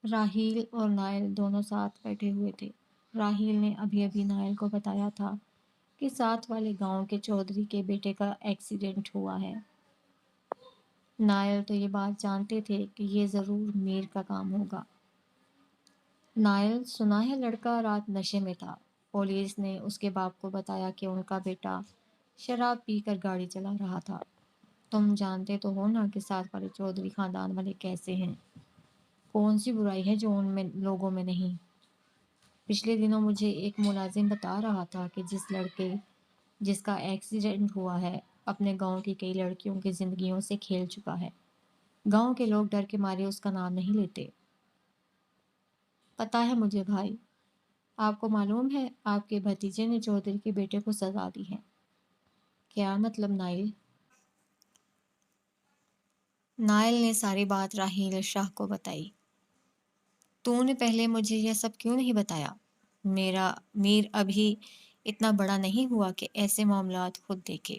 راہیل اور نائل دونوں ساتھ بیٹھے ہوئے تھے۔ راہیل نے ابھی ابھی نائل کو بتایا تھا کہ ساتھ والے گاؤں کے چودھری کے بیٹے کا ایکسیڈنٹ ہوا ہے۔ نائل تو یہ بات جانتے تھے کہ یہ ضرور میر کا کام ہوگا۔ نائل، سنا ہے لڑکا رات نشے میں تھا۔ پولیس نے اس کے باپ کو بتایا کہ ان کا بیٹا شراب پی کر گاڑی چلا رہا تھا۔ تم جانتے تو ہو نا کہ ساتھ والے چودھری خاندان والے کیسے ہیں۔ کون سی برائی ہے جو ان میں لوگوں میں نہیں۔ پچھلے دنوں مجھے ایک ملازم بتا رہا تھا کہ جس لڑکے جس کا ایکسیڈنٹ ہوا ہے اپنے گاؤں کی کئی لڑکیوں کی زندگیوں سے کھیل چکا ہے۔ گاؤں کے لوگ ڈر کے مارے اس کا نام نہیں لیتے۔ پتہ ہے مجھے بھائی، آپ کو معلوم ہے آپ کے بھتیجے نے چودھری کے بیٹے کو سزا دی ہے۔ کیا مطلب نائل؟ نائل نے ساری بات راہیل شاہ کو بتائی۔ تو نے پہلے مجھے یہ سب کیوں نہیں بتایا؟ میرا میر ابھی اتنا بڑا نہیں ہوا کہ ایسے معاملات خود دیکھے۔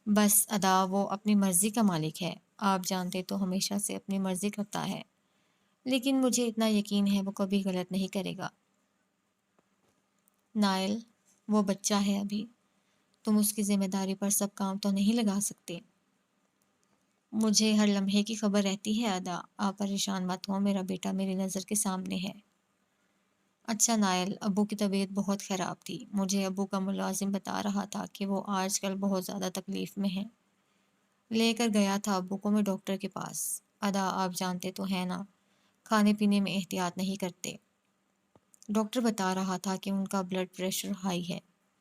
بس ادا وہ اپنی مرضی کا مالک ہے، آپ جانتے تو ہمیشہ سے اپنی مرضی کرتا ہے، لیکن مجھے اتنا یقین ہے وہ کبھی غلط نہیں کرے گا۔ نائل، وہ بچہ ہے ابھی، تم اس کی ذمہ داری پر سب کام تو نہیں لگا سکتے۔ مجھے ہر لمحے کی خبر رہتی ہے ادا، آپ پریشان مت ہو، میرا بیٹا میری نظر کے سامنے ہے۔ اچھا نائل، ابو کی طبیعت بہت خراب تھی، مجھے ابو کا ملازم بتا رہا تھا کہ وہ آج کل بہت زیادہ تکلیف میں ہے۔ لے کر گیا تھا ابو کو میں ڈاکٹر کے پاس۔ ادا آپ جانتے تو ہیں نا، کھانے پینے میں احتیاط نہیں کرتے۔ ڈاکٹر بتا رہا تھا کہ ان کا بلڈ پریشر ہائی ہے۔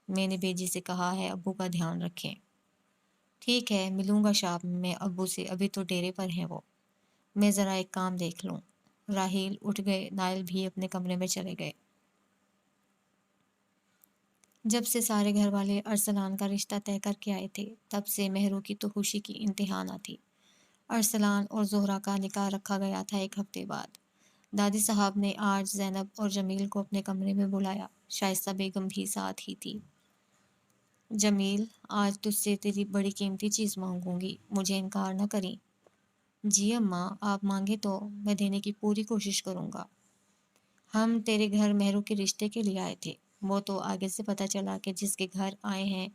میں نے بیجی سے کہا ہے ابو کا دھیان رکھیں۔ ٹھیک ہے، ملوں گا شام میں ابو سے، ابھی تو ڈیرے پر ہیں وہ۔ میں ذرا ایک کام دیکھ لوں۔ راہیل اٹھ گئے، نائل بھی اپنے کمرے میں چلے گئے۔ جب سے سارے گھر والے ارسلان کا رشتہ طے کر کے آئے تھے تب سے مہرو کی تو خوشی کی انتہا نہ تھی۔ ارسلان اور زہرا کا نکاح رکھا گیا تھا 1 ہفتے بعد۔ دادی صاحب نے آج زینب اور جمیل کو اپنے کمرے میں بلایا، شائستہ بیگم بھی ساتھ ہی تھی۔ جمیل، آج تجھ سے تیری بڑی قیمتی چیز مانگوں گی، مجھے انکار نہ کریں۔ جی اماں، آپ مانگے تو میں دینے کی پوری کوشش کروں گا۔ ہم تیرے گھر مہرو کے رشتے کے لیے آئے تھے، وہ تو آگے سے پتہ چلا کہ جس کے گھر آئے ہیں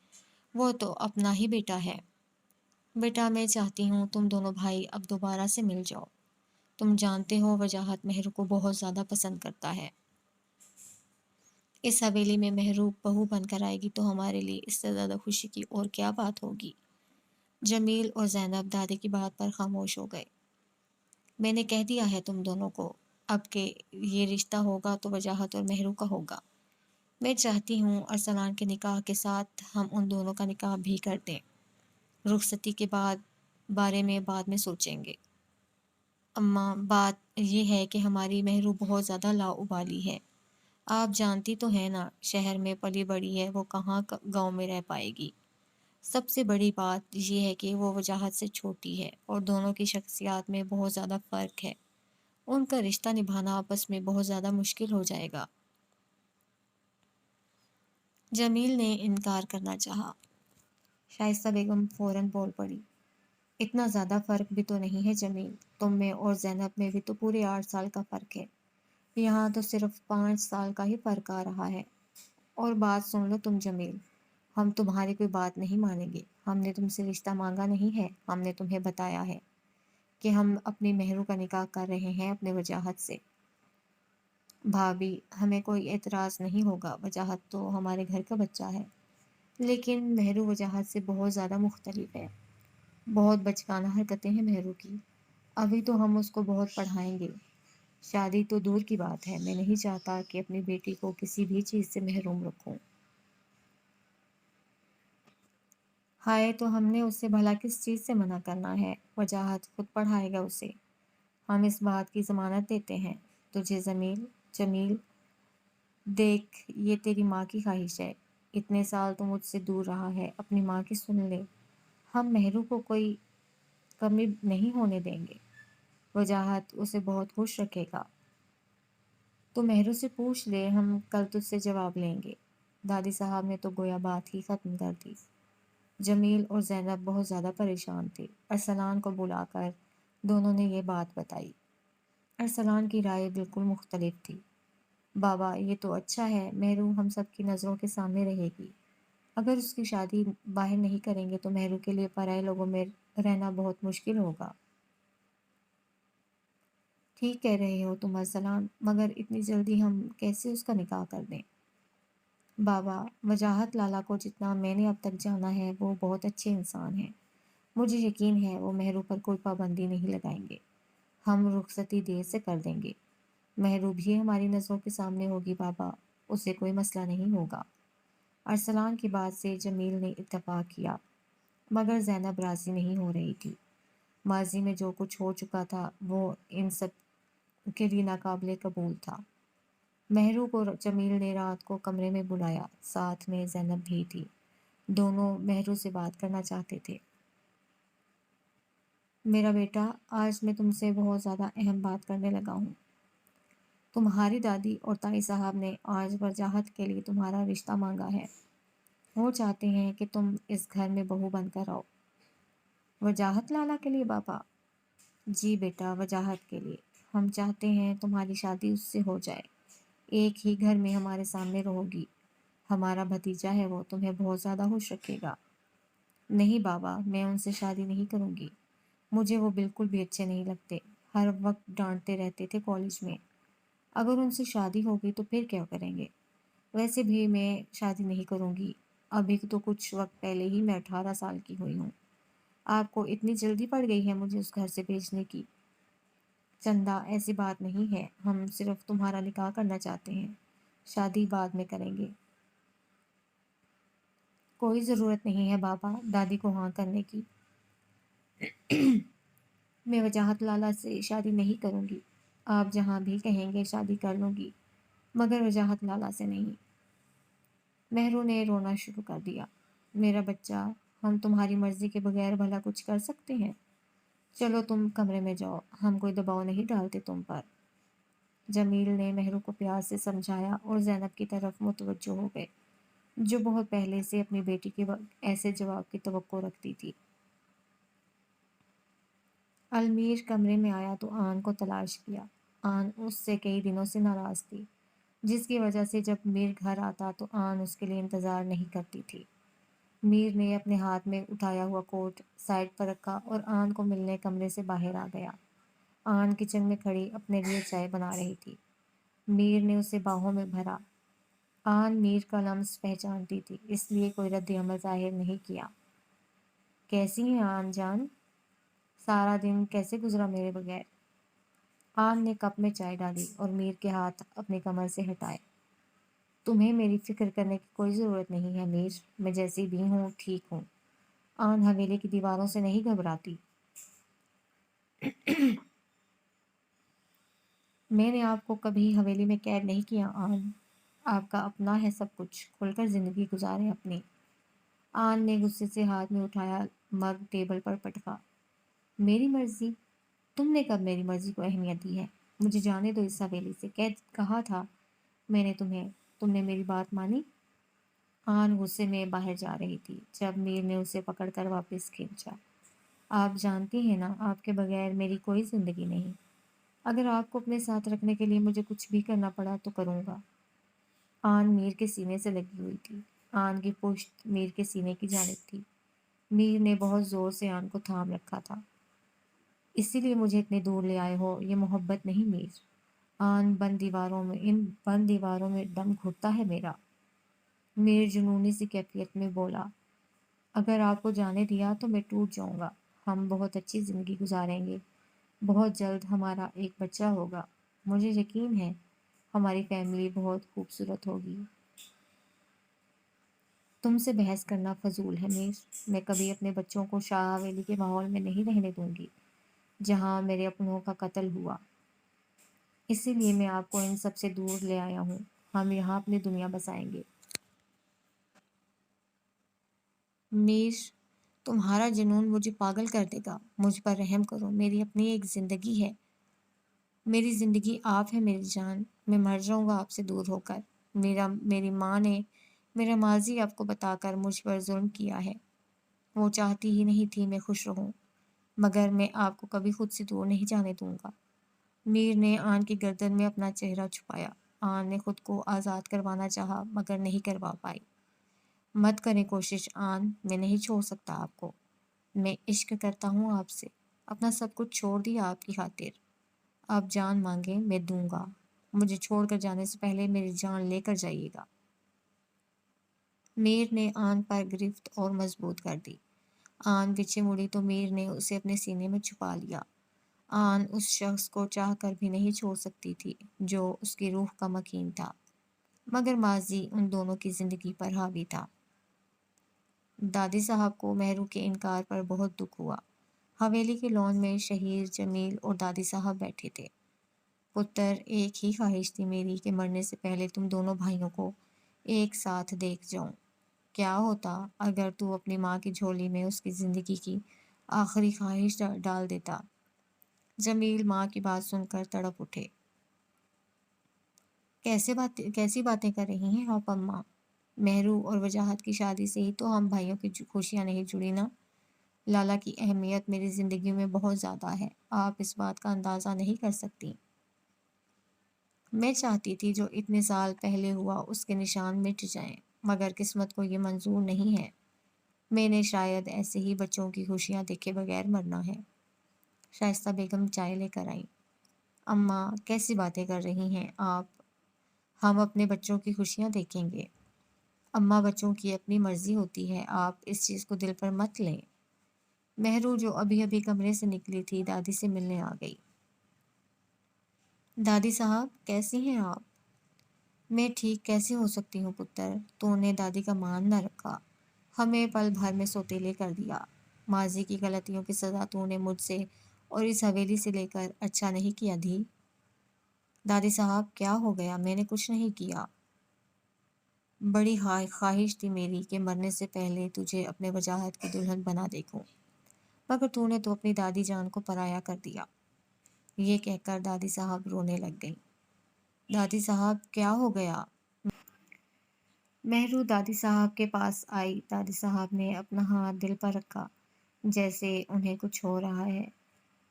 وہ تو اپنا ہی بیٹا ہے۔ بیٹا میں چاہتی ہوں تم دونوں بھائی اب دوبارہ سے مل جاؤ۔ تم جانتے ہو وجاہت مہرو کو بہت زیادہ پسند کرتا ہے۔ اس حویلی میں مہرو بہو بن کر آئے گی تو ہمارے لیے اس سے زیادہ خوشی کی اور کیا بات ہوگی۔ جمیل اور زینب دادی کی بات پر خاموش ہو گئے۔ میں نے کہہ دیا ہے تم دونوں کو اب کہ یہ رشتہ ہوگا تو وجاہت اور مہرو کا ہوگا۔ میں چاہتی ہوں ارسلان کے نکاح کے ساتھ ہم ان دونوں کا نکاح بھی کر دیں۔ رخصتی کے بارے میں بعد میں سوچیں گے۔ اماں، بات یہ ہے کہ ہماری مہرو بہت زیادہ لاؤبالی ہے۔ آپ جانتی تو ہیں نا، شہر میں پلی بڑی ہے، وہ کہاں گاؤں میں رہ پائے گی۔ سب سے بڑی بات یہ ہے کہ وہ وجاہت سے چھوٹی ہے اور دونوں کی شخصیات میں بہت زیادہ فرق ہے، ان کا رشتہ نبھانا آپس میں بہت زیادہ مشکل ہو جائے گا۔ جمیل نے انکار کرنا چاہا۔ شائستہ بیگم فوراً بول پڑی، اتنا زیادہ فرق بھی تو نہیں ہے جمیل، تم میں اور زینب میں بھی تو پورے 8 سال کا فرق ہے، یہاں تو صرف 5 سال کا ہی فرق آ رہا ہے۔ اور بات سن لو تم جمیل، ہم تمہاری کوئی بات نہیں مانیں گے، ہم نے تم سے رشتہ مانگا نہیں ہے، ہم نے تمہیں بتایا ہے کہ ہم اپنی مہرو کا نکاح کر رہے ہیں اپنے وجاہت سے۔ بھابھی، ہمیں کوئی اعتراض نہیں ہوگا، وجاہت تو ہمارے گھر کا بچہ ہے، لیکن مہرو وجاہت سے بہت زیادہ مختلف ہے، بہت بچکانہ حرکتیں ہیں مہرو کی، ابھی تو ہم اس کو بہت پڑھائیں گے۔ شادی تو دور کی بات ہے، میں نہیں چاہتا کہ اپنی بیٹی کو کسی بھی چیز سے محروم رکھوں۔ ہائے، تو ہم نے اسے بھلا کس چیز سے منع کرنا ہے، وجاہت خود پڑھائے گا اسے، ہم اس بات کی ضمانت دیتے ہیں تجھے جمیل، دیکھ یہ تیری ماں کی خواہش ہے، اتنے سال تو مجھ سے دور رہا ہے، اپنی ماں کی سن لے، ہم مہرو کو کوئی کمی نہیں ہونے دیں گے، وجاہت اسے بہت خوش رکھے گا۔ تو مہرو سے پوچھ لے، ہم کل تجھ سے جواب لیں گے۔ دادی صاحب نے تو گویا بات ہی ختم کر دی۔ جمیل اور زینب بہت زیادہ پریشان تھے۔ ارسلان کو بلا کر دونوں نے یہ بات بتائی۔ ارسلان کی رائے بالکل مختلف تھی۔ بابا یہ تو اچھا ہے، مہرو ہم سب کی نظروں کے سامنے رہے گی۔ اگر اس کی شادی باہر نہیں کریں گے تو مہرو کے لیے پرائے لوگوں میں رہنا بہت مشکل ہوگا۔ ٹھیک کہہ رہے ہو تم ارسلان، مگر اتنی جلدی ہم کیسے اس کا نکاح کر دیں؟ بابا، وجاہت لالا کو جتنا میں نے اب تک جانا ہے وہ بہت اچھے انسان ہیں۔ مجھے یقین ہے وہ مہرو پر کوئی پابندی نہیں لگائیں گے۔ ہم رخصتی دیر سے کر دیں گے۔ مہرو بھی ہماری نظروں کے سامنے ہوگی بابا، اسے کوئی مسئلہ نہیں ہوگا۔ ارسلان کی بات سے جمیل نے اتفاق کیا، مگر زینب راضی نہیں ہو رہی تھی۔ ماضی میں جو کچھ ہو چکا تھا وہ ان سب کے لیے ناقابل قبول تھا۔ مہرو کو جمیل نے رات کو کمرے میں بلایا، ساتھ میں زینب بھی تھی۔ دونوں مہرو سے بات کرنا چاہتے تھے۔ میرا بیٹا، آج میں تم سے بہت زیادہ اہم بات کرنے لگا ہوں۔ تمہاری دادی اور تائی صاحب نے آج وجاہت کے لیے تمہارا رشتہ مانگا ہے۔ وہ چاہتے ہیں کہ تم اس گھر میں بہو بن کر آؤ۔ وجاہت لالا کے لیے بابا؟ جی بیٹا، وجاہت کے لیے۔ ہم چاہتے ہیں تمہاری شادی اس سے ہو جائے، ایک ہی گھر میں ہمارے سامنے رہو گی۔ ہمارا بھتیجا ہے، وہ تمہیں بہت زیادہ خوش رکھے گا۔ نہیں بابا، میں ان سے شادی نہیں کروں گی۔ مجھے وہ بالکل بھی اچھے نہیں لگتے، ہر وقت ڈانٹتے رہتے تھے کالج میں۔ اگر ان سے شادی ہوگی تو پھر کیا کریں گے؟ ویسے بھی میں شادی نہیں کروں گی، ابھی تو کچھ وقت پہلے ہی میں 18 سال کی ہوئی ہوں۔ آپ کو اتنی جلدی پڑ گئی ہے مجھے اس گھر سے بھیجنے کی؟ چندہ، ایسی بات نہیں ہے، ہم صرف تمہارا نکاح کرنا چاہتے ہیں، شادی بعد میں کریں گے۔ کوئی ضرورت نہیں ہے بابا دادی کو ہاں کرنے کی۔ میں وجاہت لالا سے شادی نہیں کروں گی، آپ جہاں بھی کہیں گے شادی کر لوں گی، مگر وجاہت لالا سے نہیں۔ مہرو نے رونا شروع کر دیا۔ میرا بچہ، ہم تمہاری مرضی کے بغیر بھلا کچھ کر سکتے ہیں؟ چلو تم کمرے میں جاؤ، ہم کوئی دباؤ نہیں ڈالتے تم پر۔ جمیل نے مہرو کو پیار سے سمجھایا اور زینب کی طرف متوجہ ہو گئے، جو بہت پہلے سے اپنی بیٹی کے ایسے جواب کی توقع رکھتی تھی۔ المیر کمرے میں آیا تو آن کو تلاش کیا۔ آن اس سے کئی دنوں سے ناراض تھی، جس کی وجہ سے جب میر گھر آتا تو آن اس کے لیے انتظار نہیں کرتی تھی۔ میر نے اپنے ہاتھ میں اٹھایا ہوا کوٹ سائڈ پر رکھا اور آن کو ملنے کمرے سے باہر آ گیا۔ آن کچن میں کھڑی اپنے لیے چائے بنا رہی تھی۔ میر نے اسے باہوں میں بھرا۔ آن میر کا لمس پہچانتی تھی، اس لیے کوئی رد عمل ظاہر نہیں کیا۔ کیسی ہیں آن جان؟ سارا دن کیسے گزرا میرے بغیر؟ آن نے کپ میں چائے ڈالی اور میر کے ہاتھ اپنی کمر سے ہٹائے۔ تمہیں میری فکر کرنے کی کوئی ضرورت نہیں ہے میر، میں جیسی بھی ہوں ٹھیک ہوں۔ آن حویلی کی دیواروں سے نہیں گھبراتی۔ میں نے آپ کو کبھی حویلی میں قید نہیں کیا آن، آپ کا اپنا ہے سب کچھ، کھل کر زندگی گزاریں اپنی۔ آن نے غصے سے ہاتھ میں اٹھایا مگ ٹیبل پر پٹکا۔ میری مرضی؟ تم نے کب میری مرضی کو اہمیت دی ہے؟ مجھے جانے دو اس حویلی سے، قید کہا تھا میں نے تمہیں، تم نے میری بات مانی؟ آن غصے میں باہر جا رہی تھی جب میر نے اسے پکڑ کر واپس کھینچا۔ آپ جانتی ہیں نا آپ کے بغیر میری کوئی زندگی نہیں، اگر آپ کو اپنے ساتھ رکھنے کے لیے مجھے کچھ بھی کرنا پڑا تو کروں گا۔ آن میر کے سینے سے لگی ہوئی تھی، آن کی پشت میر کے سینے کی جانب تھی۔ میر نے بہت زور سے آن کو تھام رکھا تھا۔ اسی لیے مجھے اتنے دور لے آئے ہو، یہ محبت نہیں میر۔ ان بند دیواروں میں دم گھٹتا ہے میرا۔ میر جنونی سی کیفیت میں بولا، اگر آپ کو جانے دیا تو میں ٹوٹ جاؤں گا۔ ہم بہت اچھی زندگی گزاریں گے، بہت جلد ہمارا ایک بچہ ہوگا، مجھے یقین ہے ہماری فیملی بہت خوبصورت ہوگی۔ تم سے بحث کرنا فضول ہے میر، میں کبھی اپنے بچوں کو شاہ حویلی کے ماحول میں نہیں رہنے دوں گی جہاں میرے اپنوں کا قتل ہوا۔ اسی لیے میں آپ کو ان سب سے دور لے آیا ہوں، ہم یہاں اپنی دنیا بسائیں گے۔ میر، تمہارا جنون مجھے پاگل کر دے گا، مجھ پر رحم کرو، میری اپنی ایک زندگی ہے، میری زندگی آپ ہے میری جان، میں مر جاؤں گا آپ سے دور ہو کر۔ میری ماں نے میرا ماضی آپ کو بتا کر مجھ پر ظلم کیا ہے، وہ چاہتی ہی نہیں تھی میں خوش رہوں، مگر میں آپ کو کبھی خود سے دور نہیں جانے دوں گا۔ میر نے آن کی گردن میں اپنا چہرہ چھپایا۔ آن نے خود کو آزاد کروانا چاہا مگر نہیں کروا پائی۔ مت کریں کوشش آن، میں نہیں چھوڑ سکتا آپ کو۔ میں عشق کرتا ہوں آپ سے، اپنا سب کچھ چھوڑ دیا آپ کی خاطر۔ آپ جان مانگیں میں دوں گا، مجھے چھوڑ کر جانے سے پہلے میری جان لے کر جائیے گا۔ میر نے آن پر گرفت اور مضبوط کر دی۔ آن پیچھے مڑی تو میر نے اسے اپنے سینے میں چھپا لیا۔ آن اس شخص کو چاہ کر بھی نہیں چھوڑ سکتی تھی جو اس کی روح کا مکین تھا، مگر ماضی ان دونوں کی زندگی پر حاوی تھا۔ دادی صاحب کو مہرو کے انکار پر بہت دکھ ہوا۔ حویلی کے لان میں شہیر، جمیل اور دادی صاحب بیٹھے تھے۔ پتر، ایک ہی خواہش تھی میری کہ مرنے سے پہلے تم دونوں بھائیوں کو ایک ساتھ دیکھ جاؤں۔ کیا ہوتا اگر تو اپنی ماں کی جھولی میں اس کی زندگی کی آخری خواہش ڈال دیتا؟ جمیل ماں کی بات سن کر تڑپ اٹھے۔ کیسی باتیں کر رہی ہیں آپ اماں؟ مہرو اور وجاہت کی شادی سے ہی تو ہم بھائیوں کی خوشیاں نہیں جڑی نا۔ لالا کی اہمیت میری زندگی میں بہت زیادہ ہے، آپ اس بات کا اندازہ نہیں کر سکتی۔ میں چاہتی تھی جو اتنے سال پہلے ہوا اس کے نشان مٹ جائیں، مگر قسمت کو یہ منظور نہیں ہے۔ میں نے شاید ایسے ہی بچوں کی خوشیاں دیکھے بغیر مرنا ہے۔ شائستہ بیگم چائے لے کر آئیں۔ اماں کیسی باتیں کر رہی ہیں آپ؟ ہم اپنے بچوں کی خوشیاں دیکھیں گے۔ اماں بچوں کی اپنی مرضی ہوتی ہے، آپ اس چیز کو دل پر مت لیں۔ مہرو جو ابھی ابھی کمرے سے نکلی تھی دادی سے ملنے آ گئی۔ دادی صاحب کیسی ہیں آپ؟ میں ٹھیک کیسے ہو سکتی ہوں پتر، تو نے دادی کا مان نہ رکھا، ہمیں پل بھر میں سوتیلے کر دیا۔ ماضی کی غلطیوں کی سزا تو نے مجھ سے اور اس حویلی سے لے کر اچھا نہیں کیا دھی۔ دادی صاحب کیا ہو گیا؟ میں نے کچھ نہیں کیا۔ بڑی خواہش تھی میری کہ مرنے سے پہلے تجھے اپنے وجاہت کی دلہن بنا دیکھوں، مگر تو نے تو اپنی دادی جان کو پرایا کر دیا۔ یہ کہہ کر دادی صاحب رونے لگ گئیں۔ دادی صاحب کیا ہو گیا؟ مہرو دادی صاحب کے پاس آئی۔ دادی صاحب نے اپنا ہاتھ دل پر رکھا جیسے انہیں کچھ ہو رہا ہے۔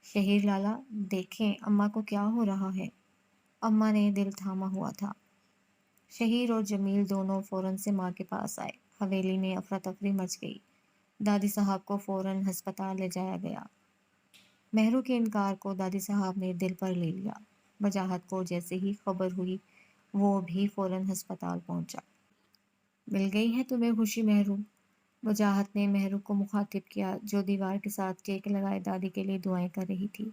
شہیر لالا دیکھیں اماں کو کیا ہو رہا ہے۔ اماں نے دل تھاما ہوا تھا۔ شہیر اور جمیل دونوں فوراً سے ماں کے پاس آئے۔ حویلی میں افراتفری مچ گئی۔ دادی صاحب کو فوراً ہسپتال لے جایا گیا۔ مہرو کے انکار کو دادی صاحب نے دل پر لے لیا۔ وجاہت کو جیسے ہی خبر ہوئی وہ بھی فوراً ہسپتال پہنچا۔ مل گئی ہے تمہیں خوشی مہرو؟ وجاہت نے مہرو کو مخاطب کیا جو دیوار کے ساتھ ٹیک لگائے دادی کے لیے دعائیں کر رہی تھی۔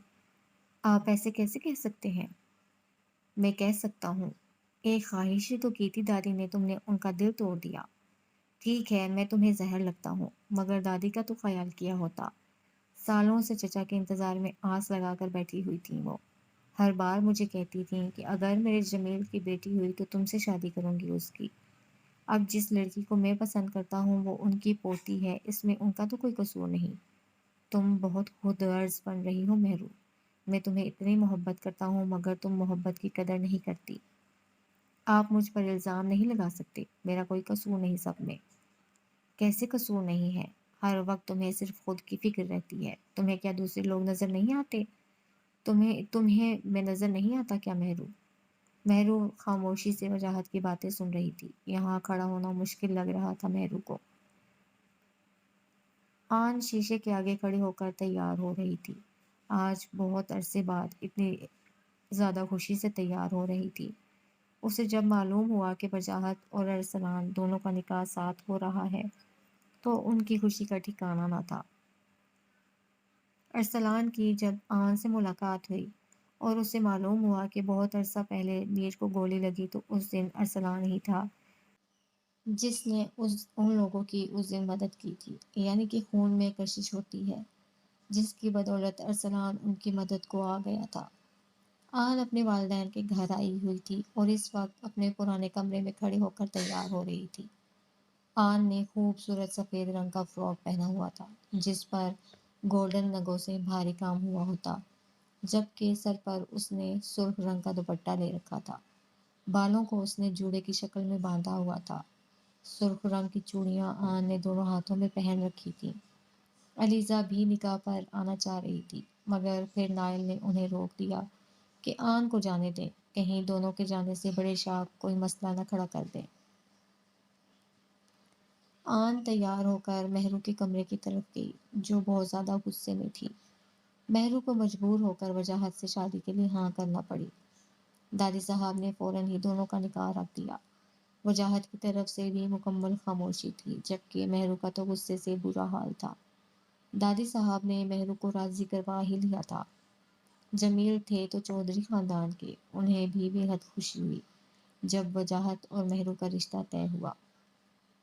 آپ ایسے کیسے کہہ سکتے ہیں؟ میں کہہ سکتا ہوں، ایک خواہش ہی تو کی تھی دادی نے، تم نے ان کا دل توڑ دیا۔ ٹھیک ہے میں تمہیں زہر لگتا ہوں، مگر دادی کا تو خیال کیا ہوتا۔ سالوں سے چچا کے انتظار میں آس لگا کر بیٹھی ہوئی تھیں وہ۔ ہر بار مجھے کہتی تھیں کہ اگر میرے جمیل کی بیٹی ہوئی تو تم سے شادی کروں گی اس کی۔ اب جس لڑکی کو میں پسند کرتا ہوں وہ ان کی پوتی ہے، اس میں ان کا تو کوئی قصور نہیں۔ تم بہت خود غرض بن رہی ہو مہرو، میں تمہیں اتنی محبت کرتا ہوں مگر تم محبت کی قدر نہیں کرتی۔ آپ مجھ پر الزام نہیں لگا سکتے، میرا کوئی قصور نہیں سب میں۔ کیسے قصور نہیں ہے؟ ہر وقت تمہیں صرف خود کی فکر رہتی ہے، تمہیں کیا دوسرے لوگ نظر نہیں آتے؟ تمہیں میں نظر نہیں آتا کیا مہرو؟ مہرو خاموشی سے وجاہت کی باتیں سن رہی تھی۔ یہاں کھڑا ہونا مشکل لگ رہا تھا مہرو کو۔ آن شیشے کے آگے کھڑی ہو کر تیار ہو رہی تھی۔ آج بہت عرصے بعد اتنی زیادہ خوشی سے تیار ہو رہی تھی۔ اسے جب معلوم ہوا کہ وجاہت اور ارسلان دونوں کا نکاح ساتھ ہو رہا ہے تو ان کی خوشی کا ٹھکانہ نہ تھا۔ ارسلان کی جب آن سے ملاقات ہوئی اور اسے معلوم ہوا کہ بہت عرصہ پہلے میر کو گولی لگی تو اس دن ارسلان ہی تھا جس نے ان لوگوں کی اس دن مدد کی تھی، یعنی کہ خون میں کشش ہوتی ہے جس کی بدولت ارسلان ان کی مدد کو آ گیا تھا۔ آن اپنے والدین کے گھر آئی ہوئی تھی اور اس وقت اپنے پرانے کمرے میں کھڑی ہو کر تیار ہو رہی تھی۔ آن نے خوبصورت سفید رنگ کا فراک پہنا ہوا تھا جس پر گولڈن نگوں سے بھاری کام ہوا ہوتا، جبکہ سر پر اس نے سرخ رنگ کا دوپٹہ لے رکھا تھا۔ بالوں کو اس نے جوڑے کی شکل میں باندھا ہوا تھا۔ سرخ رنگ کی چوڑیاں آن نے دونوں ہاتھوں میں پہن رکھی تھی۔ علیزہ بھی نکاح پر آنا چاہ رہی تھی مگر پھر نائل نے انہیں روک دیا کہ آن کو جانے دیں، کہیں دونوں کے جانے سے بڑے شاہ کوئی مسئلہ نہ کھڑا کر دیں۔ آن تیار ہو کر مہرو کے کمرے کی طرف گئی، جو بہت زیادہ غصے میں تھی۔ مہرو کو مجبور ہو کر وجاہت سے شادی کے لیے ہاں کرنا پڑی۔ دادی صاحب نے فوراً ہی دونوں کا نکاح رکھ دیا۔ وجاہت کی طرف سے بھی مکمل خاموشی تھی، جبکہ مہرو کا تو غصے سے برا حال تھا۔ دادی صاحب نے مہرو کو راضی کروا ہی لیا تھا۔ جمیل تھے تو چودھری خاندان کے، انہیں بھی بے حد خوشی ہوئی جب وجاہت اور مہرو کا رشتہ طے ہوا۔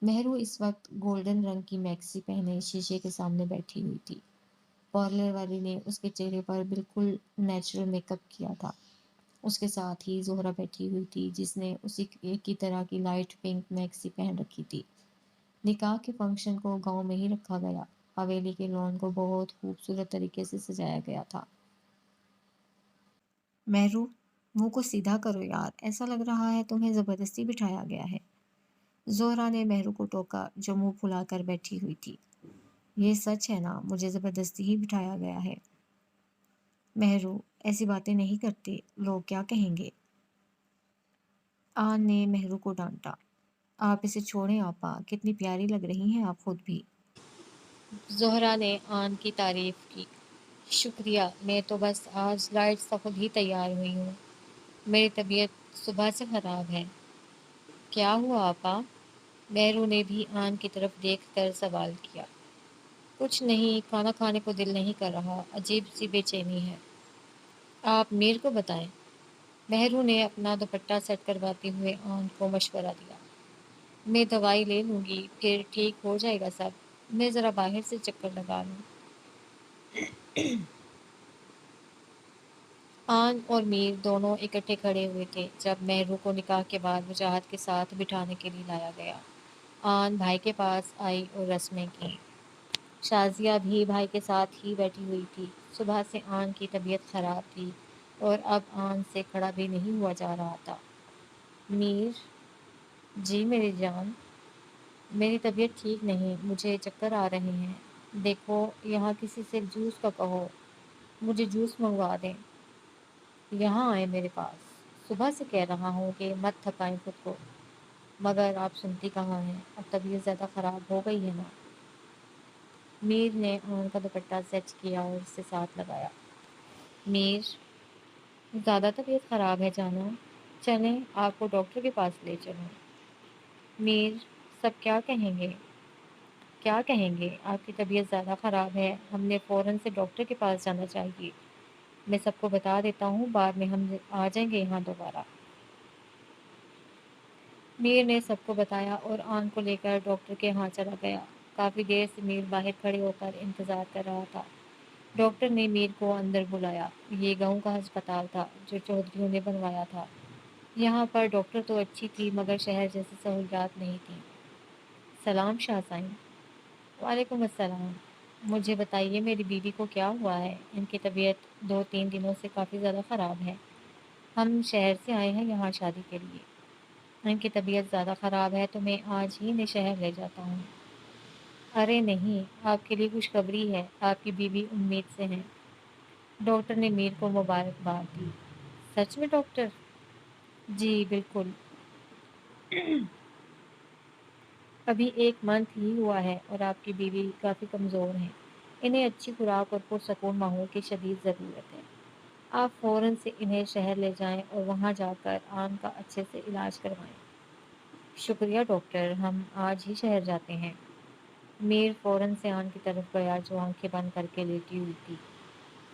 مہرو اس وقت گولڈن رنگ کی میکسی پہنے شیشے کے سامنے بیٹھی ہوئی تھی۔ پارلر والی نے اس کے چہرے پر بالکل نیچرل میک اپ کیا تھا۔ اس کے ساتھ ہی زہرہ بیٹھی ہوئی تھی، جس نے اسی ایک کی طرح کی لائٹ پنک میکسی پہن رکھی تھی۔ نکاح کے فنکشن کو گاؤں میں ہی رکھا گیا۔ حویلی کے لان کو بہت خوبصورت طریقے سے سجایا گیا تھا۔ مہرو، منہ کو سیدھا کرو یار، ایسا لگ رہا ہے تمہیں زبردستی بٹھایا گیا ہے۔ زہرہ نے مہرو کو ٹوکا، جو منہ پھلا کر بیٹھی ہوئی تھی۔ یہ سچ ہے نا، مجھے زبردستی ہی بٹھایا گیا ہے۔ مہرو، ایسی باتیں نہیں کرتے، لوگ کیا کہیں گے؟ آن نے مہرو کو ڈانٹا۔ آپ اسے چھوڑیں آپا، کتنی پیاری لگ رہی ہیں آپ خود بھی۔ زہرہ نے آن کی تعریف کی۔ شکریہ، میں تو بس آج لائٹ سے خود ہی تیار ہوئی ہوں۔ میری طبیعت صبح سے خراب ہے۔ کیا ہوا آپا؟ مہرو نے بھی آن کی طرف دیکھ کر سوال کیا۔ کچھ نہیں، کھانا کھانے کو دل نہیں کر رہا، عجیب سی بے چینی ہے۔ آپ میر کو بتائیں۔ مہرو نے اپنا دوپٹہ سیٹ کرواتے ہوئے آن کو مشورہ دیا۔ میں دوائی لے لوں گی، پھر ٹھیک ہو جائے گا سب۔ میں ذرا باہر سے چکر لگا لوں۔ آن اور میر دونوں اکٹھے کھڑے ہوئے تھے جب مہرو کو نکاح کے بعد وجاہت کے ساتھ بٹھانے کے لیے لایا گیا۔ آن بھائی کے پاس آئی اور رسمیں کی۔ شازیہ بھی بھائی کے ساتھ ہی بیٹھی ہوئی تھی۔ صبح سے آن کی طبیعت خراب تھی اور اب آن سے کھڑا بھی نہیں ہوا جا رہا تھا۔ میر، جی میری جان، میری طبیعت ٹھیک نہیں، مجھے چکر آ رہے ہیں۔ دیکھو یہاں کسی سے جوس کا کہو، مجھے جوس منگوا دیں۔ یہاں آئے میرے پاس، صبح سے کہہ رہا ہوں کہ مت تھکائیں خود کو، مگر آپ سنتی کہاں ہیں؟ اب طبیعت زیادہ خراب ہو گئی ہے نا۔ میر نے آن کا دوپٹہ سیٹ کیا اور اسے ساتھ لگایا۔ میر، زیادہ طبیعت خراب ہے جانا، چلیں آپ کو ڈاکٹر کے پاس لے چلوں۔ میر، سب کیا کہیں گے؟ کیا کہیں گے؟ آپ کی طبیعت زیادہ خراب ہے، ہم نے فوراً سے ڈاکٹر کے پاس جانا چاہیے۔ میں سب کو بتا دیتا ہوں، بعد میں ہم آ جائیں گے یہاں دوبارہ۔ میر نے سب کو بتایا اور آن کو لے کر ڈاکٹر کے ہاں چلا گیا۔ کافی دیر سے میر باہر کھڑے ہو کر انتظار کر رہا تھا۔ ڈاکٹر نے میر کو اندر بلایا۔ یہ گاؤں کا ہسپتال تھا جو چودھریوں نے بنوایا تھا۔ یہاں پر ڈاکٹر تو اچھی تھی، مگر شہر جیسی سہولیات نہیں تھی۔ سلام شاہ سائن۔ وعلیکم السلام۔ مجھے بتائیے میری بیوی کو کیا ہوا ہے؟ ان کی طبیعت 2-3 دنوں سے کافی زیادہ خراب ہے۔ ہم شہر سے آئے ہیں یہاں شادی کے لیے۔ ان کی طبیعت زیادہ خراب ہے تو میں آج ہی انہیں شہر لے جاتا ہوں۔ ارے نہیں، آپ کے لیے خوشخبری ہے، آپ کی بیوی امید سے ہیں۔ ڈاکٹر نے میر کو مبارکباد دی۔ سچ میں ڈاکٹر؟ جی بالکل۔ ابھی 1 منتھ ہی ہوا ہے اور آپ کی بیوی کافی کمزور ہیں۔ انہیں اچھی خوراک اور پرسکون ماحول کی شدید ضرورت ہے۔ آپ فوراً سے انہیں شہر لے جائیں اور وہاں جا کر آن کا اچھے سے علاج کروائیں۔ شکریہ ڈاکٹر، ہم آج ہی شہر جاتے ہیں۔ میر فوراً سے آن کی طرف گیا جو آنکھیں بند کر کے لیٹی ہوئی تھی۔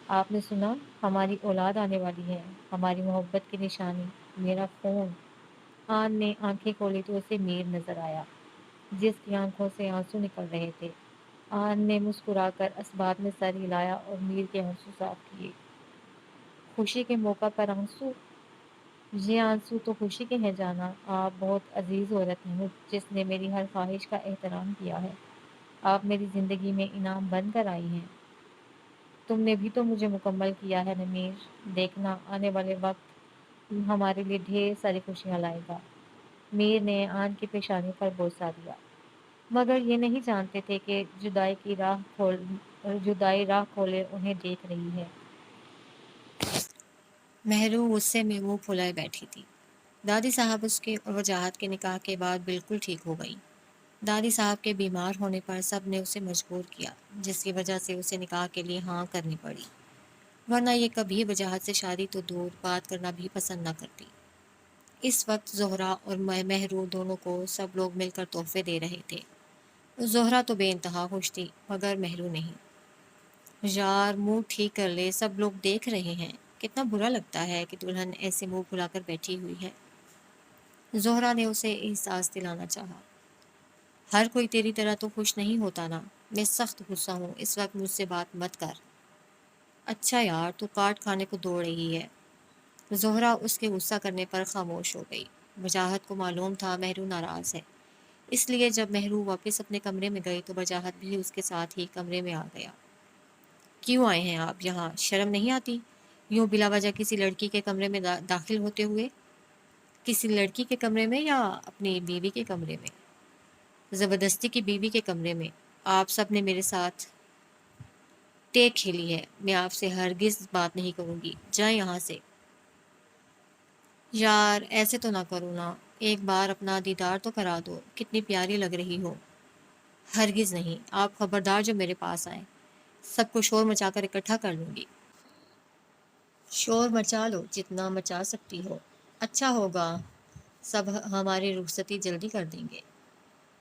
آپ نے سنا؟ ہماری اولاد آنے والی ہے، ہماری محبت کی نشانی، میرا فون۔ آن نے آنکھیں کھولی تو اسے میر نظر آیا، جس کی آنکھوں سے آنسو نکل رہے تھے۔ آن نے مسکرا کر اسباب میں سر ہلایا اور میر کے آنسو صاف کیے۔ خوشی کے موقع پر آنسو؟ یہ آنسو تو خوشی کے ہیں جانا، آپ بہت عزیز عورت ہیں جس نے میری ہر خواہش کا احترام کیا ہے۔ آپ میری زندگی میں انعام بن کر آئی ہیں۔ تم نے بھی تو مجھے مکمل کیا ہے نا میر، دیکھنا آنے والے وقت ہمارے لیے ڈھیر ساری خوشیاں لائے گا۔ میر نے آن کی پیشانی پر بوسہ دیا، مگر یہ نہیں جانتے تھے کہ جدائی راہ کھولے انہیں دیکھ رہی ہے۔ مہرو غصے میں منہ پھلائے بیٹھی تھی۔ دادی صاحب اس کے اور وجاہت کے نکاح کے بعد بالکل ٹھیک ہو گئی۔ دادی صاحب کے بیمار ہونے پر سب نے اسے مجبور کیا، جس کی وجہ سے اسے نکاح کے لیے ہاں کرنی پڑی، ورنہ یہ کبھی وجاہت سے شادی تو دور بات کرنا بھی پسند نہ کرتی۔ اس وقت زہرا اور مہرو دونوں کو سب لوگ مل کر تحفے دے رہے تھے۔ زہرا تو بے انتہا خوش تھی، مگر مہرو نہیں۔ یار منہ ٹھیک کر لے، سب لوگ دیکھ رہے ہیں، کتنا برا لگتا ہے کہ دلہن ایسے منہ پھلا کر بیٹھی ہوئی ہے۔ زہرا نے اسے احساس دلانا چاہا، ہر کوئی تیری طرح تو خوش نہیں ہوتا نا، میں سخت غصہ ہوں، اس وقت مجھ سے بات مت کر۔ اچھا یار، تو کاٹ کھانے کو دوڑ رہی ہے۔ زہرا اس کے غصہ کرنے پر خاموش ہو گئی۔ وجاہت کو معلوم تھا مہرو ناراض ہے، اس لیے جب مہرو واپس اپنے کمرے میں گئی تو وجاہت بھی اس کے ساتھ ہی کمرے میں آ گیا۔ کیوں آئے ہیں آپ یہاں؟ شرم نہیں آتی یوں بلا وجہ کسی لڑکی کے کمرے میں داخل ہوتے ہوئے؟ کسی لڑکی کے کمرے میں یا اپنی بیوی کے کمرے میں؟ زبردستی کی بیوی کے کمرے میں۔ آپ سب نے میرے ساتھ ٹیک کھیلی ہے، میں آپ سے ہرگز بات نہیں کروں گی، جائیں یہاں سے۔ یار ایسے تو نہ کرو نا، ایک بار اپنا دیدار تو کرا دو، کتنی پیاری لگ رہی ہو۔ ہرگز نہیں، آپ خبردار جو میرے پاس آئے، سب کو شور مچا کر اکٹھا کر لوں گی۔ شور مچا لو جتنا مچا سکتی ہو، اچھا ہوگا، سب ہماری رخصتی جلدی کر دیں گے۔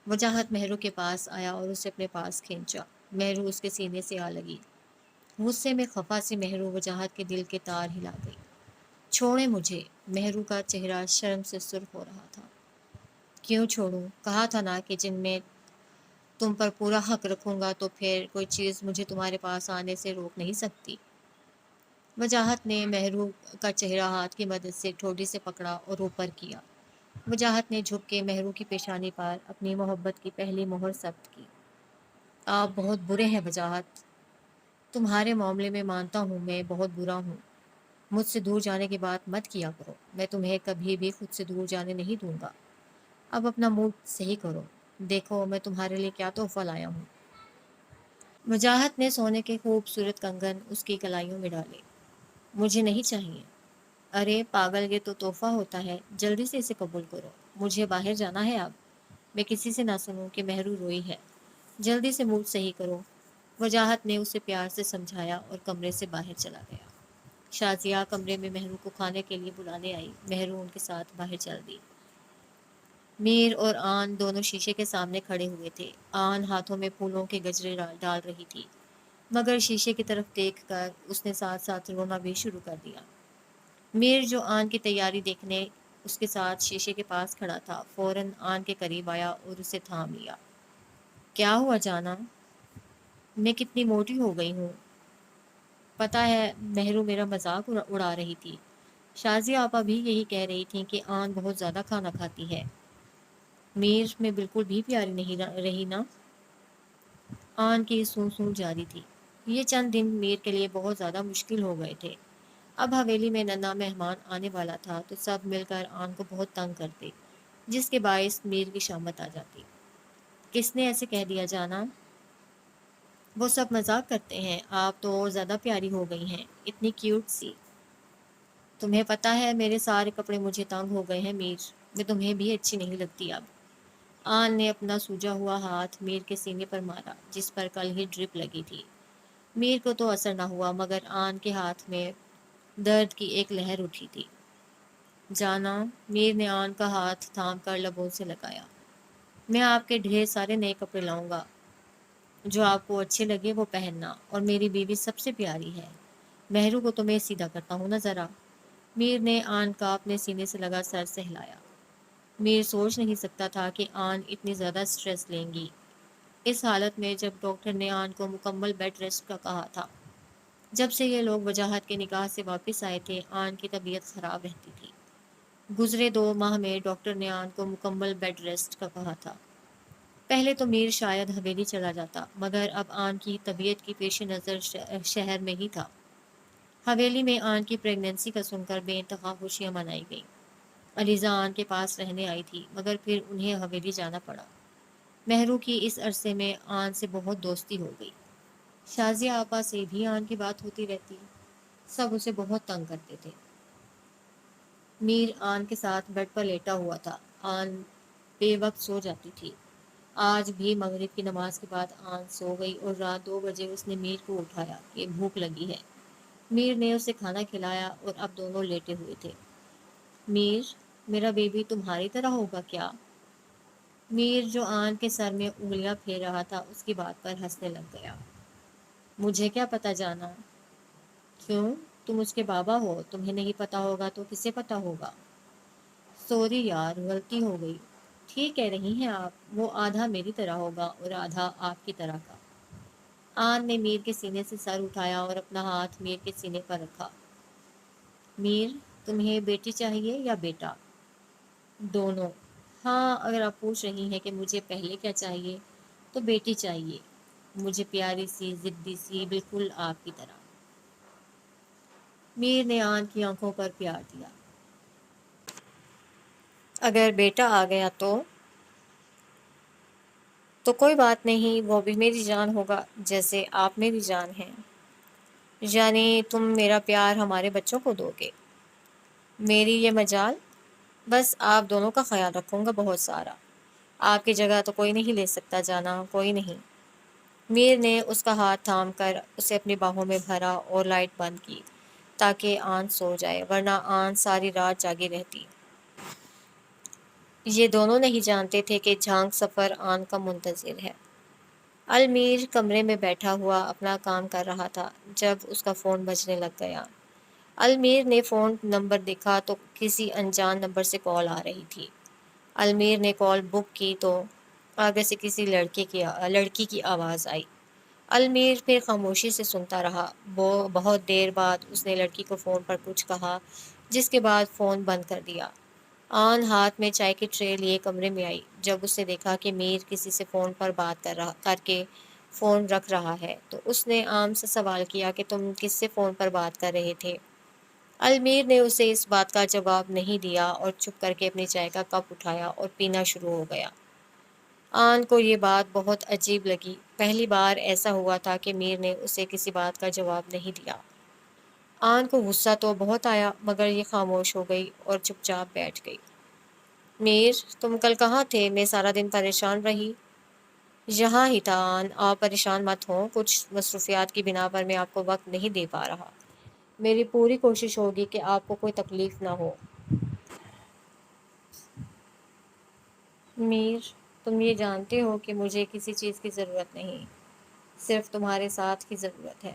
وجاہت مہرو کے پاس آیا اور اسے اپنے پاس کھینچا۔ مہرو اس کے سینے سے آ لگی۔ غصے میں خفا سی مہرو وجاہت کے دل کے تار ہلا گئی۔ چھوڑیں مجھے، مہرو کا چہرہ شرم سے سرخ ہو رہا تھا۔ کیوں چھوڑوں؟ کہا تھا نا کہ جن میں تم پر پورا حق رکھوں گا تو پھر کوئی چیز مجھے تمہارے پاس آنے سے روک نہیں سکتی۔ وجاہت نے مہرو کا چہرہ ہاتھ کی مدد سے ٹھوڑی سے پکڑا اور اوپر کیا۔ وجاہت نے جھک کے مہرو کی پیشانی پر اپنی محبت کی پہلی مہر ثبت کی۔ آپ بہت برے ہیں وجاہت، تمہارے معاملے میں مانتا ہوں میں بہت برا ہوں، مجھ سے دور جانے کی بات مت کیا کرو، میں تمہیں کبھی بھی خود سے دور جانے نہیں دوں گا۔ اب اپنا موڈ صحیح کرو، دیکھو میں تمہارے لیے کیا تحفہ لایا ہوں۔ وجاہت نے سونے کے خوبصورت کنگن اس کی کلائیوں میں ڈالے۔ مجھے نہیں چاہیے۔ ارے پاگل، یہ تو تحفہ ہوتا ہے، جلدی سے اسے قبول کرو، مجھے باہر جانا ہے اب، میں کسی سے نہ سنوں کہ مہرو روئی ہے، جلدی سے موڈ صحیح کرو۔ وجاہت نے اسے پیار سے سمجھایا اور کمرے سے باہر چلا گیا۔ شازیہ کمرے میں مہرو کو کھانے کے لیے بلانے آئی، مہرو ان کے ساتھ باہر چل دی۔ میر اور آن دونوں شیشے کے سامنے کھڑے ہوئے تھے۔ آن ہاتھوں میں پھولوں کے گجرے ڈال رہی تھی، مگر شیشے کی طرف دیکھ کر اس نے ساتھ ساتھ رونا بھی شروع کر دیا۔ میر جو آن کی تیاری دیکھنے اس کے ساتھ شیشے کے پاس کھڑا تھا، فوراً آن کے قریب آیا اور اسے تھام لیا۔ کیا ہوا جانا؟ میں کتنی موٹی ہو گئی ہوں؟ پتہ ہے مہرو میرا مذاق اڑا رہی تھی، شازیہ آپا بھی یہی کہہ رہی تھیں کہ آن بہت زیادہ کھانا کھاتی ہے۔ میر میں بالکل بھی پیاری نہیں رہی نا؟ آن کی سوں سوں جاری تھی۔ یہ چند دن میر کے لیے بہت زیادہ مشکل ہو گئے تھے۔ اب حویلی میں ننا مہمان آنے والا تھا تو سب مل کر آن کو بہت تنگ کرتے، جس کے باعث میر کی شامت آ جاتی۔ کس نے ایسے کہہ دیا جانا؟ وہ سب مذاق کرتے ہیں، آپ تو اور زیادہ پیاری ہو گئی ہیں، اتنی کیوٹ سی۔ تمہیں پتہ ہے میرے سارے کپڑے مجھے تنگ ہو گئے ہیں میر، میں تمہیں بھی اچھی نہیں لگتی اب۔ آن نے اپنا سوجا ہوا ہاتھ میر کے سینے پر مارا جس پر کل ہی ڈرپ لگی تھی۔ میر کو تو اثر نہ ہوا، مگر آن کے ہاتھ میں درد کی ایک لہر اٹھی تھی۔ جانا، میر نے آن کا ہاتھ تھام کر لبوں سے لگایا، میں آپ کے ڈھیر سارے نئے کپڑے لاؤں گا، جو آپ کو اچھے لگے وہ پہننا، اور میری بیوی سب سے پیاری ہے، مہرو کو تو میں سیدھا کرتا ہوں نا ذرا۔ میر نے آن کا اپنے سینے سے لگا سر سہلایا۔ میر سوچ نہیں سکتا تھا کہ آن اتنی زیادہ سٹریس لیں گی اس حالت میں، جب ڈاکٹر نے آن کو مکمل بیڈ ریسٹ کا کہا تھا۔ جب سے یہ لوگ وجاہت کے نکاح سے واپس آئے تھے آن کی طبیعت خراب رہتی تھی۔ گزرے 2 ماہ میں ڈاکٹر نے آن کو مکمل بیڈ ریسٹ کا کہا تھا۔ پہلے تو میر شاید حویلی چلا جاتا، مگر اب آن کی طبیعت کی پیش نظر شہر میں ہی تھا۔ حویلی میں آن کی پریگننسی کا سن کر بے انتہا خوشیاں منائی گئیں۔ علیزہ آن کے پاس رہنے آئی تھی، مگر پھر انہیں حویلی جانا پڑا۔ مہرو کی اس عرصے میں آن سے بہت دوستی ہو گئی۔ شازیہ آپا سے بھی آن کی بات ہوتی رہتی، سب اسے بہت تنگ کرتے تھے۔ میر آن کے ساتھ بیڈ پر لیٹا ہوا تھا۔ آن بے وقت سو جاتی تھی۔ آج بھی مغرب کی نماز کے بعد آن سو گئی اور رات 2 بجے اس نے میر کو اٹھایا کہ بھوک لگی ہے۔ میر نے اسے کھانا کھلایا اور اب دونوں لیٹے ہوئے تھے۔ میر، میرا بیبی تمہاری طرح ہوگا کیا؟ میر جو آن کے سر میں انگلیاں پھیر رہا تھا اس کی بات پر ہنسنے لگ گیا۔ مجھے کیا پتا جانا؟ کیوں؟ تم اس کے بابا ہو، تمہیں نہیں پتا ہوگا تو کسے پتا ہوگا؟ سوری یار، غلطی ہو گئی۔ ٹھیک کہہ رہی ہیں آپ، وہ آدھا میری طرح ہوگا اور آدھا آپ کی طرح کا۔ آن نے میر کے سینے سے سر اٹھایا اور اپنا ہاتھ میر کے سینے پر رکھا۔ میر، تمہیں بیٹی چاہیے یا بیٹا؟ دونوں۔ ہاں، اگر آپ پوچھ رہی ہیں کہ مجھے پہلے کیا چاہیے تو بیٹی چاہیے، مجھے پیاری سی، ضدی سی، بالکل آپ کی طرح۔ میر نے آن کی آنکھوں پر پیار دیا۔ اگر بیٹا آ گیا تو کوئی بات نہیں، وہ بھی میری جان ہوگا جیسے آپ میری جان ہیں۔ یعنی تم میرا پیار ہمارے بچوں کو دو گے؟ میری یہ مجال؟ بس آپ دونوں کا خیال رکھوں گا بہت سارا۔ آپ کی جگہ تو کوئی نہیں لے سکتا جانا، کوئی نہیں۔ میر نے اس کا ہاتھ تھام کر اسے اپنی باہوں میں بھرا اور لائٹ بند کی تاکہ آن سو جائے، ورنہ آن ساری رات جاگی رہتی۔ یہ دونوں نہیں جانتے تھے کہ جھانک سفر آن کا منتظر ہے۔ المیر کمرے میں بیٹھا ہوا اپنا کام کر رہا تھا جب اس کا فون بجنے لگ گیا۔ المیر نے فون نمبر دیکھا تو کسی انجان نمبر سے کال آ رہی تھی۔ المیر نے کال بک کی تو آگے سے کسی لڑکی کی آواز آئی۔ المیر پھر خاموشی سے سنتا رہا۔ وہ بہت دیر بعد اس نے لڑکی کو فون پر کچھ کہا، جس کے بعد فون بند کر دیا۔ آن ہاتھ میں چائے کی ٹرے لیے کمرے میں آئی۔ جب اس نے دیکھا کہ میر کسی سے فون پر بات کر کے فون رکھ رہا ہے تو اس نے عام سے سوال کیا کہ تم کس سے فون پر بات کر رہے تھے؟ المیر نے اسے اس بات کا جواب نہیں دیا اور چپ کر کے اپنی چائے کا کپ اٹھایا اور پینا شروع ہو گیا۔ آن کو یہ بات بہت عجیب لگی۔ پہلی بار ایسا ہوا تھا کہ میر نے اسے کسی بات کا جواب نہیں دیا۔ آن کو غصہ تو بہت آیا مگر یہ خاموش ہو گئی اور چپ چاپ بیٹھ گئی۔ میر، تم کل کہاں تھے؟ میں سارا دن پریشان رہی۔ یہاں ہی تھا آن، آپ پریشان مت ہوں، کچھ مصروفیات کی بنا پر میں آپ کو وقت نہیں دے پا رہا۔ میری پوری کوشش ہوگی کہ آپ کو کوئی تکلیف نہ ہو۔ میر، تم یہ جانتے ہو کہ مجھے کسی چیز کی ضرورت نہیں، صرف تمہارے ساتھ کی ضرورت ہے۔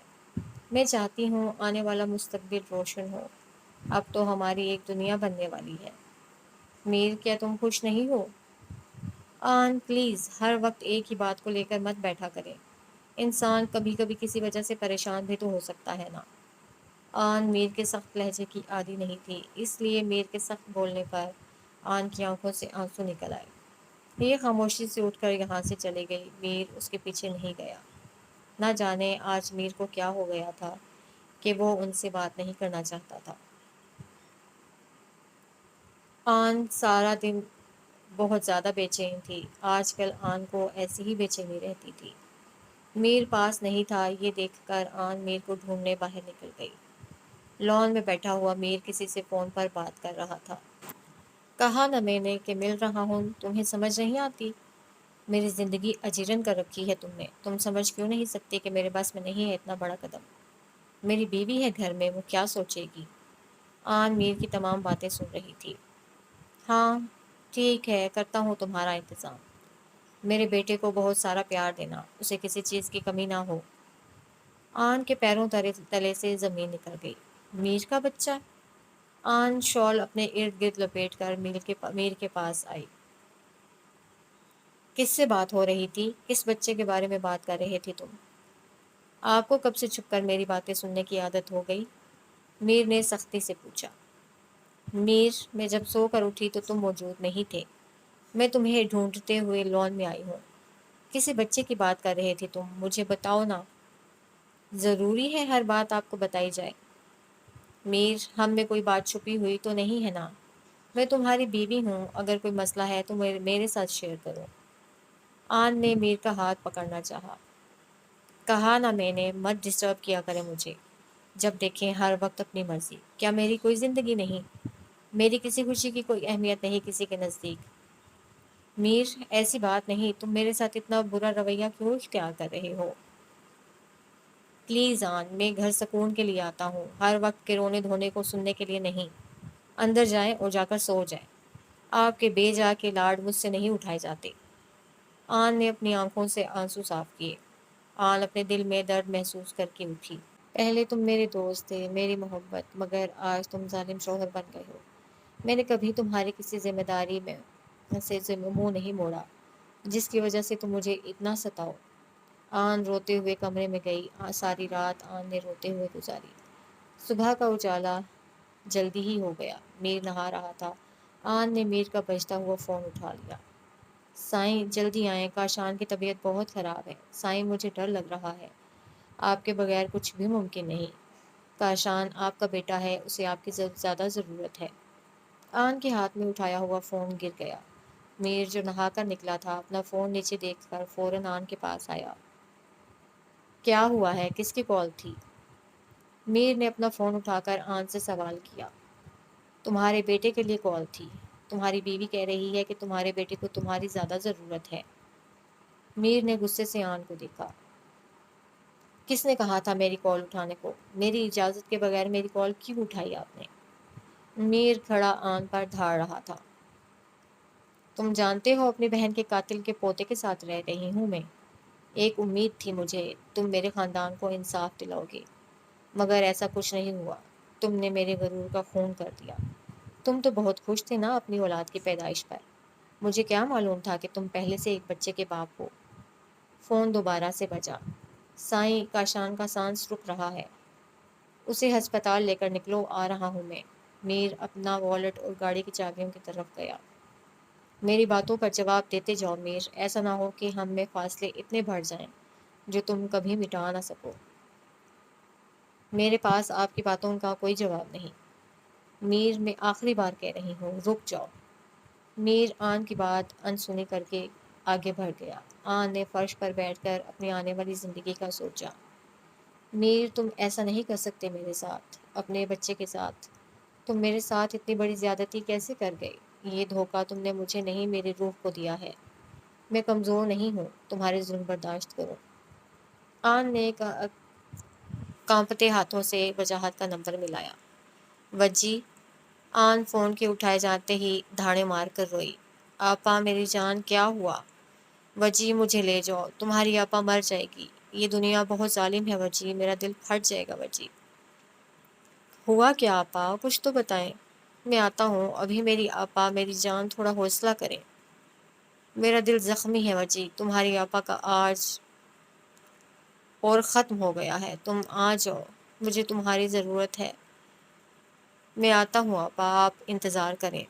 میں چاہتی ہوں آنے والا مستقبل روشن ہو۔ اب تو ہماری ایک دنیا بننے والی ہے۔ میر، کیا تم خوش نہیں ہو؟ آن پلیز، ہر وقت ایک ہی بات کو لے کر مت بیٹھا کرے۔ انسان کبھی کبھی کسی وجہ سے پریشان بھی تو ہو سکتا ہے نا۔ آن میر کے سخت لہجے کی عادی نہیں تھی، اس لیے میر کے سخت بولنے پر آن کی آنکھوں سے آنسو نکل آئے۔ یہ خاموشی سے اٹھ کر یہاں سے چلی گئی۔ میر اس کے پیچھے نہیں گیا۔ نہ جانے آج میر کو کیا ہو گیا تھا کہ وہ ان سے بات نہیں کرنا چاہتا تھا۔ آن سارا دن بہت زیادہ بے چین تھی۔ آج کل آن کو ایسی ہی بے چینی رہتی تھی۔ میر پاس نہیں تھا، یہ دیکھ کر آن میر کو ڈھونڈنے باہر نکل گئی۔ لان میں بیٹھا ہوا میر کسی سے فون پر بات کر رہا تھا۔ کہا نا میں نے کہ مل رہا ہوں، تمہیں سمجھ نہیں آتی؟ میری زندگی اجیرن کر رکھی ہے تم نے، تم سمجھ کیوں نہیں سکتے کہ میرے بس میں نہیں ہے اتنا بڑا قدم؟ میری بیوی ہے گھر میں، وہ کیا سوچے گی؟ آن میر کی تمام باتیں سن رہی تھی۔ ہاں ٹھیک ہے، کرتا ہوں تمہارا انتظام۔ میرے بیٹے کو بہت سارا پیار دینا، اسے کسی چیز کی کمی نہ ہو۔ آن کے پیروں تلے سے زمین نکل گئی۔ میر کا بچہ؟ آن شال اپنے ارد گرد لپیٹ کر میر کے پاس آئی۔ کس سے بات ہو رہی تھی؟ کس بچے کے بارے میں بات کر رہے تھے تم؟ آپ کو کب سے چھپ کر میری باتیں سننے کی عادت ہو گئی؟ میر نے سختی سے پوچھا۔ میر، میں جب سو کر اٹھی تو تم موجود نہیں تھے۔ میں تمہیں ڈھونڈتے ہوئے لان میں آئی ہوں۔ کسی بچے کی بات کر رہے تھے تم؟ مجھے بتاؤ نا۔ ضروری ہے ہر بات آپ کو بتائی جائے؟ میر، ہم میں کوئی بات چھپی ہوئی تو نہیں ہے نا؟ میں تمہاری بیوی ہوں، اگر کوئی مسئلہ ہے تو میرے ساتھ شیئر کرو۔ آن نے میر کا ہاتھ پکڑنا چاہا۔ کہا نا میں نے، مت ڈسٹرب کیا کرے مجھے، جب دیکھیں ہر وقت اپنی مرضی۔ کیا میری کوئی زندگی نہیں؟ میری کسی خوشی کی کوئی اہمیت نہیں کسی کے نزدیک۔ میر، ایسی بات نہیں، تم میرے ساتھ اتنا برا رویہ کیوں اختیار کر رہے ہو؟ پلیز آن، میں گھر سکون کے لیے آتا ہوں، ہر وقت کے رونے دھونے کو سننے کے لیے نہیں۔ اندر جائیں اور جا کر سو جائیں۔ آپ کے بے جا کے لاڈ مجھ سے نہیں اٹھائے جاتے۔ آن نے اپنی آنکھوں سے آنسو صاف کیے۔ آن اپنے دل میں درد محسوس کر کے اٹھی۔ پہلے تم میرے دوست تھے، میری محبت، مگر آج تم ظالم شوہر بن گئے ہو۔ میں نے کبھی تمہاری کسی ذمہ داری میں سے منہ نہیں موڑا جس کی وجہ سے تم مجھے اتنا ستاؤ۔ آن روتے ہوئے کمرے میں گئی۔ ساری رات آن نے روتے ہوئے گزاری۔ صبح کا اجالا جلدی ہی ہو گیا۔ میر نہا رہا تھا۔ آن نے میر کا بجتا ہوا فون اٹھا لیا۔ سائیں، جلدی آئیں، کاشان کی طبیعت بہت خراب ہے۔ سائیں، مجھے ڈر لگ رہا ہے۔ آپ کے بغیر کچھ بھی ممکن نہیں۔ کاشان آپ کا بیٹا ہے، اسے آپ کی زیادہ ضرورت ہے۔ آن کے ہاتھ میں اٹھایا ہوا فون گر گیا۔ میر جو نہا کر نکلا تھا اپنا فون نیچے دیکھ کر فوراً آن کے پاس آیا۔ کیا ہوا ہے؟ کس کی کال تھی؟ میر نے اپنا فون اٹھا کر آن سے سوال کیا۔ تمہارے بیٹے کے لیے کال تھی۔ تمہاری بیوی کہہ رہی ہے کہ تمہارے بیٹے کو تمہاری زیادہ ضرورت ہے۔ میر نے غصے سے آن کو دیکھا۔ کس نے کہا تھا میری کال اٹھانے کو؟ میری اجازت کے بغیر میری کال کیوں اٹھائی آپ نے؟ میر کھڑا آن پر دھاڑ رہا تھا۔ تم جانتے ہو اپنی بہن کے قاتل کے پوتے کے ساتھ رہ رہی ہوں میں۔ ایک امید تھی مجھے تم میرے خاندان کو انصاف دلاؤ گے، مگر ایسا کچھ نہیں ہوا۔ تم نے میرے غرور کا خون کر دیا۔ تم تو بہت خوش تھے نا اپنی اولاد کی پیدائش پر۔ مجھے کیا معلوم تھا کہ تم پہلے سے ایک بچے کے باپ ہو۔ فون دوبارہ سے بجا۔ سائیں، کاشان کا سانس رک رہا ہے، اسے ہسپتال لے کر نکلو، آ رہا ہوں میں۔ میر اپنا والٹ اور گاڑی کی چابیوں کی طرف گیا۔ میری باتوں پر جواب دیتے جاؤ میر، ایسا نہ ہو کہ ہم میں فاصلے اتنے بڑھ جائیں جو تم کبھی مٹا نہ سکو۔ میرے پاس آپ کی باتوں کا کوئی جواب نہیں۔ میر، میں آخری بار کہہ رہی ہوں، رک جاؤ۔ میر آن کی بات انسنی کر کے آگے بڑھ گیا۔ آن نے فرش پر بیٹھ کر اپنی آنے والی زندگی کا سوچا۔ میر، تم ایسا نہیں کر سکتے میرے ساتھ، اپنے بچے کے ساتھ۔ تم میرے ساتھ اتنی بڑی زیادتی کیسے کر گئے؟ یہ دھوکہ تم نے مجھے نہیں، میری روح کو دیا ہے۔ میں کمزور نہیں ہوں، تمہارے ظلم برداشت کرو۔ آن نے کانپتے ہاتھوں سے وجاہت کا number Malaya. Vijay? On phone کے اٹھائے جاتے ہی دھاڑے مار کر روئی۔ آپا میری جان، کیا ہوا؟ وجی، مجھے لے جاؤ، تمہاری آپا مر جائے گی۔ یہ دنیا بہت ظالم ہے وجی، میرا دل پھٹ جائے گا وجی۔ ہوا کیا آپا؟ کچھ تو بتائیں۔ میں آتا ہوں، ابھی میری آپا، میری جان، تھوڑا حوصلہ کریں۔ میرا دل زخمی ہے وجی، تمہاری آپا کا آج اور ختم ہو گیا ہے، تم آ جاؤ، مجھے تمہاری ضرورت ہے۔ میں آتا ہوں آپا، آپ انتظار کریں۔